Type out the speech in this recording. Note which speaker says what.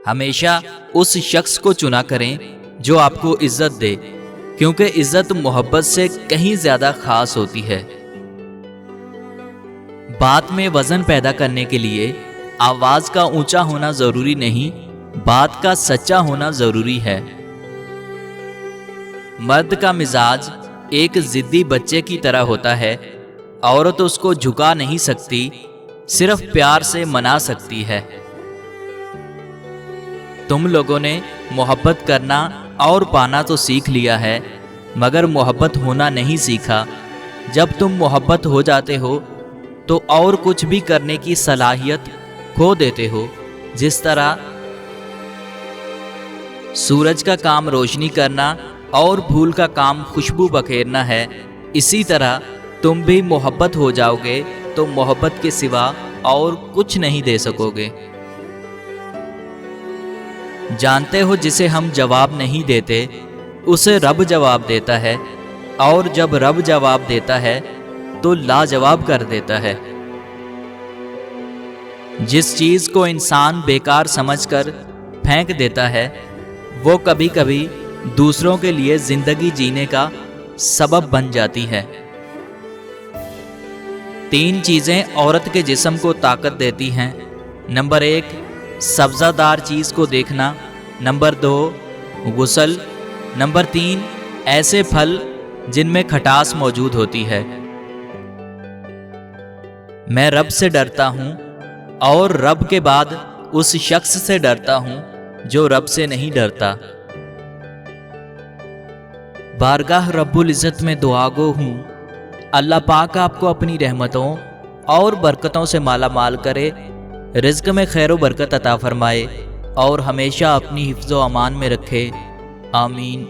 Speaker 1: ہمیشہ اس شخص کو چنا کریں جو آپ کو عزت دے، کیونکہ عزت محبت سے کہیں زیادہ خاص ہوتی ہے۔ بات میں وزن پیدا کرنے کے لیے آواز کا اونچا ہونا ضروری نہیں، بات کا سچا ہونا ضروری ہے۔ مرد کا مزاج ایک ضدی بچے کی طرح ہوتا ہے، عورت اس کو جھکا نہیں سکتی، صرف پیار سے منا سکتی ہے۔ تم لوگوں نے محبت کرنا اور پانا تو سیکھ لیا ہے، مگر محبت ہونا نہیں سیکھا۔ جب تم محبت ہو جاتے ہو تو اور کچھ بھی کرنے کی صلاحیت کھو دیتے ہو۔ جس طرح سورج کا کام روشنی کرنا اور پھول کا کام خوشبو بکھیرنا ہے، اسی طرح تم بھی محبت ہو جاؤ گے تو محبت کے سوا اور کچھ نہیں دے سکو گے۔ جانتے ہو جسے ہم جواب نہیں دیتے اسے رب جواب دیتا ہے، اور جب رب جواب دیتا ہے تو لاجواب کر دیتا ہے۔ جس چیز کو انسان بیکار سمجھ کر پھینک دیتا ہے وہ کبھی کبھی دوسروں کے لیے زندگی جینے کا سبب بن جاتی ہے۔ 3 چیزیں عورت کے جسم کو طاقت دیتی ہیں۔ نمبر 1 سبزہ دار چیز کو دیکھنا، نمبر 2 غسل، نمبر 3 ایسے پھل جن میں کھٹاس موجود ہوتی ہے۔ میں رب سے ڈرتا ہوں اور رب کے بعد اس شخص سے ڈرتا ہوں جو رب سے نہیں ڈرتا۔ بارگاہ رب العزت میں دعا گو ہوں، اللہ پاک آپ کو اپنی رحمتوں اور برکتوں سے مالا مال کرے، رزق میں خیر و برکت عطا فرمائے اور ہمیشہ اپنی حفظ و امان میں رکھے، آمین۔